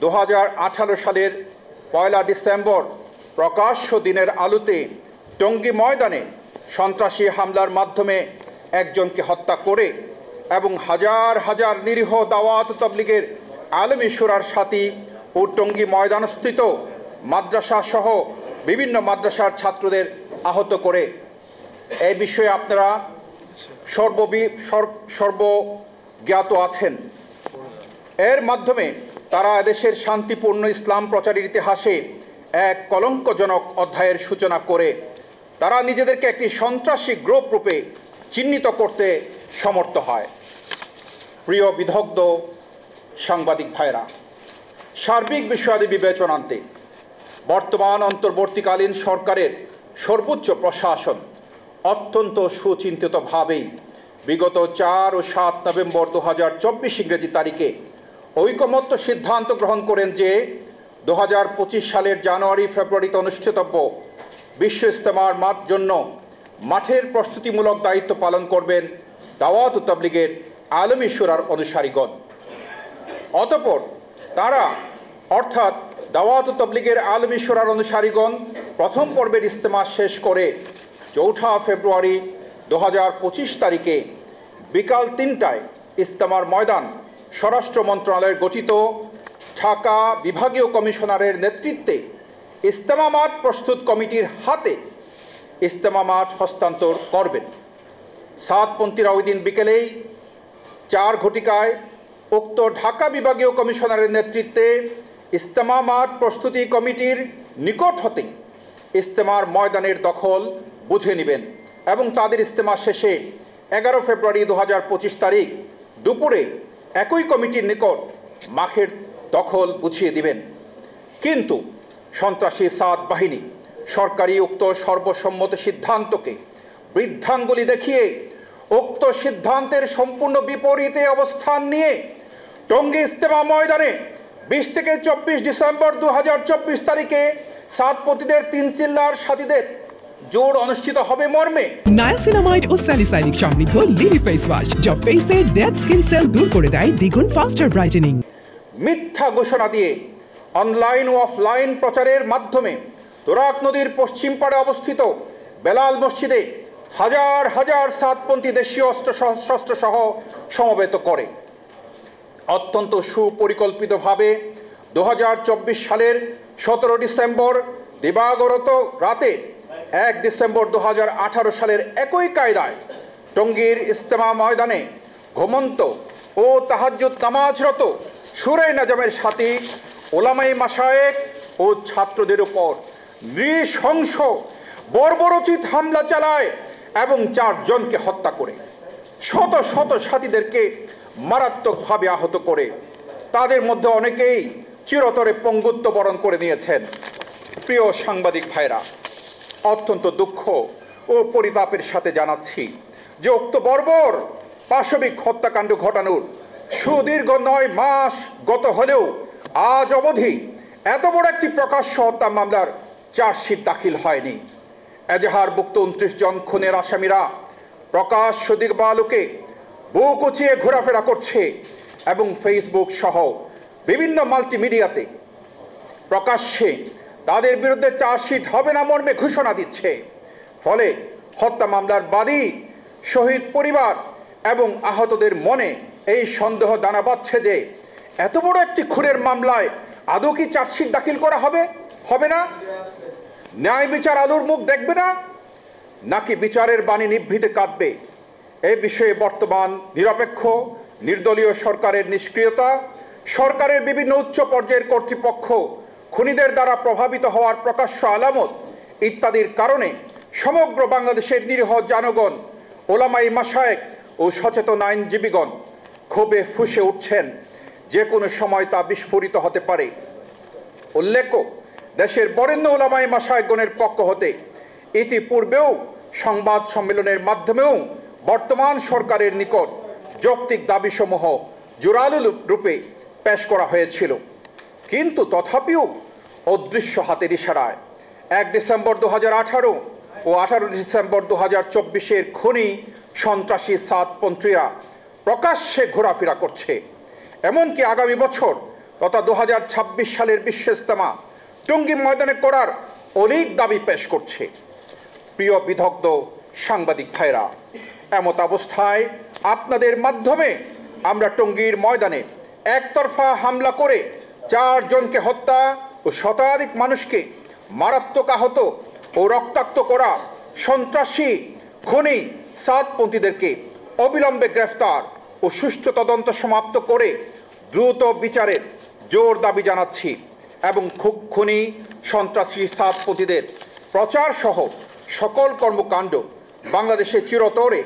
2018 সালের 1 ডিসেম্বর প্রকাশ্য দিনের আলোতে টঙ্গী ময়দানে সন্ত্রাসী হামলার মাধ্যমে একজনকে হত্যা করে এবং হাজার হাজার নিরীহ দাওয়াত তাবলীগের আলেমী শুরার সাথী ও টঙ্গী ময়দানস্থিত মাদ্রাসা সহ বিভিন্ন মাদ্রাসার ছাত্রদের আহত করে। এই বিষয়ে আপনারা সর্বজ্ঞাত আছেন। এর মাধ্যমে তারা দেশের শান্তিপূর্ণ ইসলাম প্রচারের ইতিহাসে এক কলঙ্কজনক অধ্যায়ের সূচনা করে তারা নিজেদেরকে একটি সন্ত্রাসী গ্রুপ রূপে চিহ্নিত করতে সমর্থ হয়। প্রিয় বিদগ্ধ সাংবাদিক ভাইরা, সার্বিক বিষয়াদি বিবেচনান্তে বর্তমান অন্তর্বর্তীকালীন সরকারের সর্বোচ্চ প্রশাসন অত্যন্ত সুচিন্তিতভাবেই বিগত 4 ও 7 নভেম্বর 2024 ইংরেজি তারিখে ঐকমত্য সিদ্ধান্ত গ্রহণ করেন যে 2025 সালের জানুয়ারি ফেব্রুয়ারিতে অনুষ্ঠিতব্য বিশ্ব ইজতেমার জন্য মাঠের প্রস্তুতিমূলক দায়িত্ব পালন করবেন দাওয়াত তাবলীগের আলেমী শুরার অনুসারীগণ। অতঃপর তারা অর্থাৎ দাওয়াত তাবলীগের আলেমী শুরার অনুসারীগণ প্রথম পর্বের ইজতেমা শেষ করে 4 ফেব্রুয়ারি 2025 তারিখে বিকাল 3টায় ইজতেমার ময়দান স্বরাষ্ট্র মন্ত্রণালয়ের গঠিত ঢাকা বিভাগীয় কমিশনারের নেতৃত্বে ইজতেমা মাঠ প্রস্তুত কমিটির হাতে ইজতেমা মাঠ হস্তান্তর করবেন। সাতপন্থীরা ওই দিন বিকেলেই 4 ঘটিকায় উক্ত ঢাকা বিভাগীয় কমিশনারের নেতৃত্বে ইজতেমা মাঠ প্রস্তুতি কমিটির নিকট হতে ইজতেমার ময়দানের দখল বুঝে নেবেন এবং তাদের ইজতেমা শেষে 11 ফেব্রুয়ারি 2025 তারিখ দুপুরে একই কমিটির নিকট মাঠের দখল বুঝিয়ে দিবেন। কিন্তু সন্ত্রাসী সাদ বাহিনী সরকারি উক্ত সর্বসম্মত সিদ্ধান্তকে বৃদ্ধাঙ্গুলি দেখিয়ে উক্ত সিদ্ধান্তের সম্পূর্ণ বিপরীতে অবস্থান নিয়ে টঙ্গী ইজতেমা ময়দানে 20 থেকে 24 ডিসেম্বর 2024 তারিখে সাতপন্থীদের 3 চিল্লার সাথীদের জোর অনুষ্ঠিত হবে মর্মে নায়াসিনামাইড ও স্যালিসাইলিক সমৃদ্ধ লিলি ফেস ওয়াশ যা ফেসের ডেড স্কিন সেল দূর করে দেয় দ্বিগুণ ফাস্টার ব্রাইটেনিং মিথ্যা ঘোষণা দিয়ে অনলাইন ও অফলাইন প্রচারের মাধ্যমে তোরাক নদীর পশ্চিম পাড়ে অবস্থিত বেলাল মসজিদে হাজার হাজার সাতপন্থী দেশীয় অস্ত্রশস্ত্র সহ সমবেত করে অত্যন্ত সুপরিকল্পিতভাবে 2024 সালের 17 ডিসেম্বর দিবাগত রাতে 1 ডিসেম্বর 2018 সালের একই কায়দায় টঙ্গীর ইজতেমা ময়দানে ঘুমন্ত ও তাহাজ্জুদ নামাজরত সুরে নাজামের সাথী ওলামায়ে মাশায়েখ ও ছাত্রদের উপর নৃশংস বর্বরোচিত হামলা চালায় এবং 4 জনকে হত্যা করে শত শত সাথীদেরকে মারাত্মকভাবে আহত করে তাদের মধ্যে অনেকেই চিরতরে পঙ্গুত্ব বরণ করে নিয়েছেন। প্রিয় সাংবাদিক ভাইরা, অত্যন্ত দুঃখ ও পরিতাপের সাথে জানাচ্ছি যে উক্ত বর্বর পাশবিক হত্যাকাণ্ড ঘটানোর সুদীর্ঘ 9 মাস গত হলেও আজ অবধি এত বড় একটি প্রকাশ্য হত্যা মামলার চার্জশিট দাখিল হয়নি। এজাহারভুক্ত 29 জন খুনের আসামিরা প্রকাশ্য দিবালোকে বুক উঁচিয়ে ঘোরাফেরা করছে এবং ফেসবুক সহ বিভিন্ন মাল্টিমিডিয়াতে প্রকাশ্যে তাদের বিরুদ্ধে চার্জশিট হবে না মর্মে ঘোষণা দিচ্ছে। ফলে হত্যা মামলার বাদী শহীদ পরিবার এবং আহতদের মনে এই সন্দেহ দানা বাঁধছে যে এত বড় একটি খুনের মামলায় আদৌ কি চার্জশিট দাখিল করা হবে না? ন্যায় বিচার আলোর মুখ দেখবে না, নাকি বিচারের বাণী নিভৃতে কাঁদবে? এই বিষয়ে বর্তমান নিরপেক্ষ নির্দলীয় সরকারের নিষ্ক্রিয়তা, সরকারের বিভিন্ন উচ্চ পর্যায়ের কর্তৃপক্ষ খুনিদের দ্বারা প্রভাবিত হওয়ার প্রকাশ্য আলামত ইত্যাদির কারণে সমগ্র বাংলাদেশের নিরীহ জনগণ, ওলামায়ে মাশায়েখ ও সচেতন আইনজীবীগণ ক্ষোভে ফুঁসে উঠছেন। যে কোনো সময় তা বিস্ফোরিত হতে পারে। উল্লেখ্য, দেশের বরেণ্য ওলামায়ে মাশায়েখগণের পক্ষ হতে ইতিপূর্বেও সংবাদ সম্মেলনের মাধ্যমেও বর্তমান সরকারের নিকট যৌক্তিক দাবিসমূহ জোরালো রূপে পেশ করা হয়েছিল, কিন্তু তথাপিও অদৃশ্য হাতের ইশারায় 1 ডিসেম্বর 2018 ও 18 ডিসেম্বর 2024 খুনি সন্ত্রাসী সাতপন্থীরা প্রকাশ্যে ঘোরাফেরা করছে। এমনকি আগামী বছর তথা 2026 সালের বিশ্ব ইজতেমা টঙ্গী ময়দানে করার অনেক দাবি পেশ করছে। প্রিয় বিদগ্ধ সাংবাদিক ভাইরা, এমত অবস্থায় আপনাদের মাধ্যমে আমরা টঙ্গীর ময়দানে একতরফা হামলা করে 4 জনকে হত্যা ও শতাধিক মানুষকে মারাত্মক আহত ও রক্তাক্ত করা সন্ত্রাসী খুনি সাতপন্থীদেরকে অবিলম্বে গ্রেফতার ও সুষ্ঠু তদন্ত সমাপ্ত করে দ্রুত বিচারের জোর দাবি জানাচ্ছি এবং খুনি সন্ত্রাসী সাতপন্থীদের প্রচার সহ সকল কর্মকাণ্ড বাংলাদেশে চিরতরে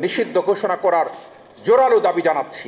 নিষিদ্ধ ঘোষণা করার জোরালো দাবি জানাচ্ছি।